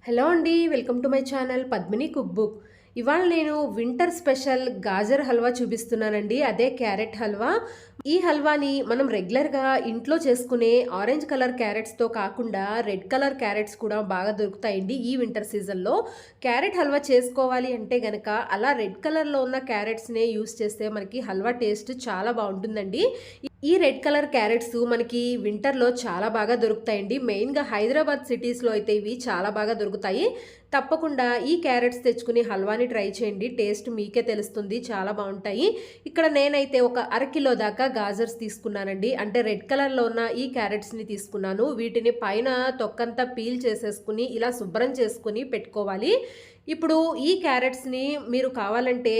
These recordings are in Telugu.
హలో అండి. Welcome to my channel Padmini cook book. ఇవాళ నేను వింటర్ స్పెషల్ గాజర్ హల్వా చూపిస్తున్నానండి. అదే క్యారెట్ హల్వా. ఈ హల్వాని మనం రెగ్యులర్‌గా ఇంట్లో చేసుకునే ఆరెంజ్ కలర్ క్యారెట్స్‌తో కాకుండా రెడ్ కలర్ క్యారెట్స్ కూడా బాగా దొరుకుతాయండి ఈ వింటర్ సీజన్‌లో. క్యారెట్ హల్వా చేసుకోవాలి అంటే గనక అలా రెడ్ కలర్‌లో ఉన్న క్యారెట్స్‌నే యూజ్ చేస్తే మనకి హల్వా టేస్ట్ చాలా బావుంటుందండి. ఈ రెడ్ కలర్ క్యారెట్స్ మనకి వింటర్‌లో చాలా బాగా దొరుకుతాయండి. మెయిన్‌గా హైదరాబాద్ సిటీస్‌లో అయితే ఇవి చాలా బాగా దొరుకుతాయి. తప్పకుండా ఈ క్యారెట్స్ తెచ్చుకుని హల్వాని ట్రై చేయండి. టేస్ట్ మీకే తెలుస్తుంది. చాలా బావుంటాయి. ఇక్కడ నేనైతే ఒక అరకిలో దాకా గాజర్స్ తీసుకున్నానండి. అంటే రెడ్ కలర్‌లో ఉన్న ఈ క్యారెట్స్‌ని తీసుకున్నాను. వీటిని పైన తొక్కంతా పీల్ చేసేసుకుని ఇలా శుభ్రం చేసుకొని పెట్టుకోవాలి. ఇప్పుడు ఈ క్యారెట్స్‌ని మీరు కావాలంటే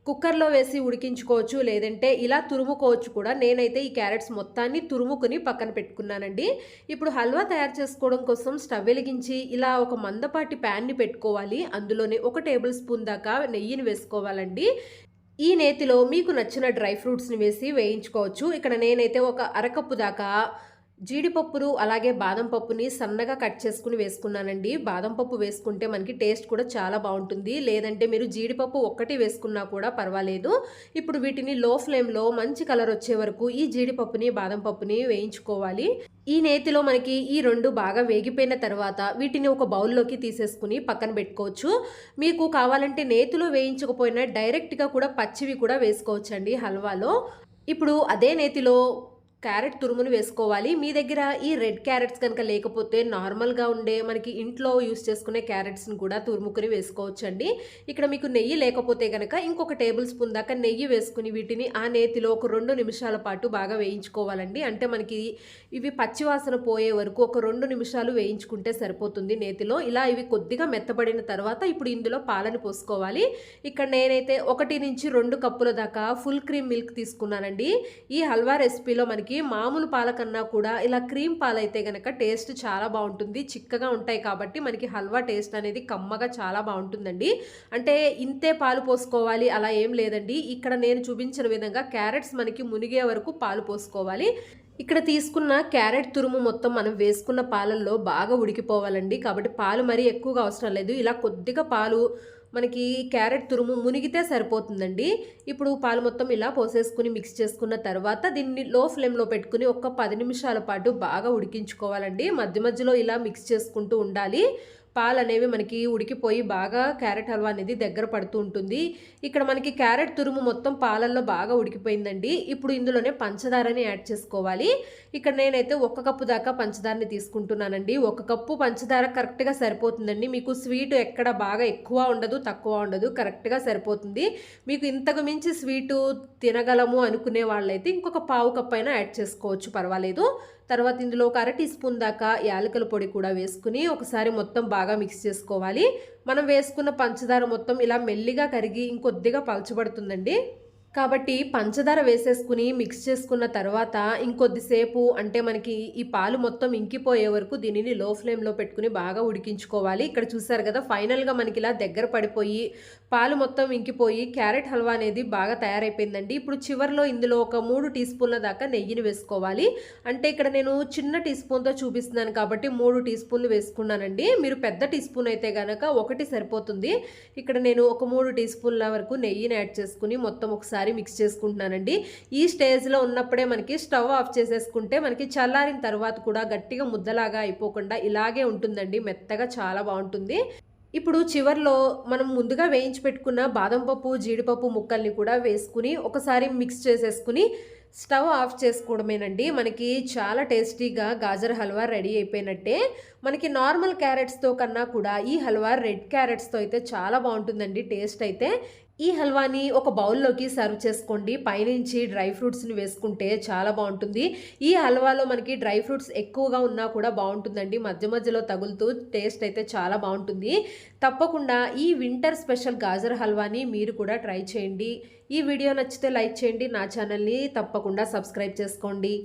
కుక్కర్‌లో వేసి ఉడికించుకోవచ్చు. లేదంటే ఇలా తురుముకోవచ్చు కూడా. నేనైతే ఈ క్యారెట్స్ మొత్తాన్ని తురుముకొని పక్కన పెట్టుకున్నానండి. ఇప్పుడు హల్వా తయారు చేసుకోవడం కోసం స్టవ్ వెలిగించి ఇలా ఒక మందపాటి ప్యాన్‌ని పెట్టుకోవాలి. అందులోనే ఒక టేబుల్ స్పూన్ దాకా నెయ్యిని వేసుకోవాలండి. ఈ నేతిలో మీకు నచ్చిన డ్రై ఫ్రూట్స్‌ని వేసి వేయించుకోవచ్చు. ఇక్కడ నేనైతే ఒక అరకప్పు దాకా జీడిపప్పులు అలాగే బాదం పప్పుని సన్నగా కట్ చేసుకుని వేసుకున్నానండి. బాదం పప్పు వేసుకుంటే మనకి టేస్ట్ కూడా చాలా బావుంటుంది. లేదంటే మీరు జీడిపప్పు ఒక్కటి వేసుకున్నా కూడా పర్వాలేదు. ఇప్పుడు వీటిని లో ఫ్లేమ్‌లో మంచి కలర్ వచ్చే వరకు ఈ జీడిపప్పుని, బాదం పప్పుని వేయించుకోవాలి. ఈ నేతిలో మనకి ఈ 2 బాగా వేగిపోయిన తర్వాత వీటిని ఒక బౌల్‌లోకి తీసేసుకుని పక్కన పెట్టుకోవచ్చు. మీకు కావాలంటే నేతిలో వేయించకపోయినా డైరెక్ట్‌గా కూడా పచ్చివి కూడా వేసుకోవచ్చండి హల్వాలో. ఇప్పుడు అదే నేతిలో క్యారెట్ తురుమును వేసుకోవాలి. మీ దగ్గర ఈ రెడ్ క్యారెట్స్ కనుక లేకపోతే నార్మల్‌గా ఉండే మనకి ఇంట్లో యూజ్ చేసుకునే క్యారెట్స్‌ని కూడా తురుముకొని వేసుకోవచ్చండి. ఇక్కడ మీకు నెయ్యి లేకపోతే గనక ఇంకొక టేబుల్ స్పూన్ దాకా నెయ్యి వేసుకొని వీటిని ఆ నేతిలో ఒక 2 నిమిషాల పాటు బాగా వేయించుకోవాలండి. అంటే మనకి ఇవి పచ్చివాసన పోయే వరకు ఒక 2 నిమిషాలు వేయించుకుంటే సరిపోతుంది నేతిలో. ఇలా ఇవి కొద్దిగా మెత్తబడిన తర్వాత ఇప్పుడు ఇందులో పాలను పోసుకోవాలి. ఇక్కడ నేనైతే 1-2 కప్పుల దాకా ఫుల్ క్రీమ్ మిల్క్ తీసుకున్నానండి. ఈ హల్వా రెసిపీలో మనకి మామూలు పాల కన్నా కూడా ఇలా క్రీమ్ పాలైతే గనక టేస్ట్ చాలా బావుంటుంది. చిక్కగా ఉంటాయి కాబట్టి మనకి హల్వా టేస్ట్ అనేది కమ్మగా చాలా బావుంటుందండి. అంటే ఇంతే పాలు పోసుకోవాలి అలా ఏం లేదండి. ఇక్కడ నేను చూపించిన విధంగా క్యారెట్స్ మనకి మునిగే వరకు పాలు పోసుకోవాలి. ఇక్కడ తీసుకున్న క్యారెట్ తురుము మొత్తం మనం వేసుకున్న పాలల్లో బాగా ఉడికిపోవాలండి. కాబట్టి పాలు మరీ ఎక్కువగా అవసరం లేదు. ఇలా కొద్దిగా పాలు మనకి క్యారెట్ తురుము మునిగితే సరిపోతుందండి. ఇప్పుడు పాలు మొత్తం ఇలా పోసేసుకుని మిక్స్ చేసుకున్న తర్వాత దీన్ని లో ఫ్లేమ్‌లో పెట్టుకుని ఒక 10 నిమిషాల పాటు బాగా ఉడికించుకోవాలండి. మధ్య మధ్యలో ఇలా మిక్స్ చేసుకుంటూ ఉండాలి. పాలనేవి మనకి ఉడికిపోయి బాగా క్యారెట్ హల్వా అనేది దగ్గర పడుతూ ఉంటుంది. ఇక్కడ మనకి క్యారెట్ తురుము మొత్తం పాలల్లో బాగా ఉడికిపోయిందండి. ఇప్పుడు ఇందులోనే పంచదారని యాడ్ చేసుకోవాలి. ఇక్కడ నేనైతే 1 కప్పు దాకా పంచదారని తీసుకుంటున్నానండి. 1 కప్పు పంచదార కరెక్ట్‌గా సరిపోతుందండి. మీకు స్వీట్ ఎక్కడ బాగా ఎక్కువ ఉండదు, తక్కువ ఉండదు. కరెక్ట్‌గా సరిపోతుంది. మీకు ఇంతకు మించి స్వీటు తినగలము అనుకునే వాళ్ళైతే ఇంకొక పావు కప్ అయినా యాడ్ చేసుకోవచ్చు పర్వాలేదు. తర్వాత ఇందులో ఒక అర టీ స్పూన్ దాకా యాలకుల పొడి కూడా వేసుకుని ఒకసారి మొత్తం బాగా మిక్స్ చేసుకోవాలి. మనం వేసుకున్న పంచదార మొత్తం ఇలా మెల్లిగా కరిగి ఇంకొద్దిగా పలచబడుతుందండి. కాబట్టి పంచదార వేసేసుకుని మిక్స్ చేసుకున్న తర్వాత ఇంకొద్దిసేపు అంటే మనకి ఈ పాలు మొత్తం ఇంకిపోయే వరకు దీనిని లో ఫ్లేమ్‌లో పెట్టుకుని బాగా ఉడికించుకోవాలి. ఇక్కడ చూసారు కదా! ఫైనల్‌గా మనకి ఇలా దగ్గర పడిపోయి పాలు మొత్తం ఇంకిపోయి క్యారెట్ హల్వా అనేది బాగా తయారైపోయిందండి. ఇప్పుడు చివర్లో ఇందులో ఒక 3 టీ స్పూన్ల దాకా నెయ్యిని వేసుకోవాలి. అంటే ఇక్కడ నేను చిన్న టీ స్పూన్‌తో చూపిస్తున్నాను కాబట్టి 3 టీ స్పూన్లు వేసుకున్నానండి. మీరు పెద్ద టీ స్పూన్ అయితే గనక 1 సరిపోతుంది. ఇక్కడ నేను ఒక 3 టీ స్పూన్ల వరకు నెయ్యిని యాడ్ చేసుకుని మొత్తం ఒకసారి మిక్స్ చేసుకుంటున్నానండి. ఈ స్టేజ్‌లో ఉన్నప్పుడే మనకి స్టవ్ ఆఫ్ చేసేసుకుంటే మనకి చల్లారిన తర్వాత కూడా గట్టిగా ముద్దలాగా అయిపోకుండా ఇలాగే ఉంటుందండి. మెత్తగా చాలా బావుంటుంది. ఇప్పుడు చివర్లో మనం ముందుగా వేయించి పెట్టుకున్న బాదం పప్పు, జీడిపప్పు ముక్కల్ని కూడా వేసుకుని ఒకసారి మిక్స్ చేసేసుకుని స్టవ్ ఆఫ్ చేసుకోవడమేనండి. మనకి చాలా టేస్టీగా గాజర్ హల్వా రెడీ అయిపోయినట్టే. మనకి నార్మల్ క్యారెట్స్‌తో కన్నా కూడా ఈ హల్వా రెడ్ క్యారెట్స్‌తో అయితే చాలా బావుంటుందండి టేస్ట్ అయితే. ఈ హల్వాని ఒక బౌల్‌లోకి సర్వ్ చేసుకోండి. పైనుంచి డ్రై ఫ్రూట్స్‌ని వేసుకుంటే చాలా బావుంటుంది. ఈ హల్వాలో మనకి డ్రై ఫ్రూట్స్ ఎక్కువగా ఉన్నా కూడా బావుంటుందండి. మధ్య మధ్యలో తగులుతూ టేస్ట్ అయితే చాలా బావుంటుంది. తప్పకుండా ఈ వింటర్ స్పెషల్ గాజర్ హల్వాని మీరు కూడా ట్రై చేయండి. ఈ వీడియో నచ్చితే లైక్ చేయండి. నా ఛానల్‌ని తప్పకుండా సబ్స్క్రైబ్ చేసుకోండి.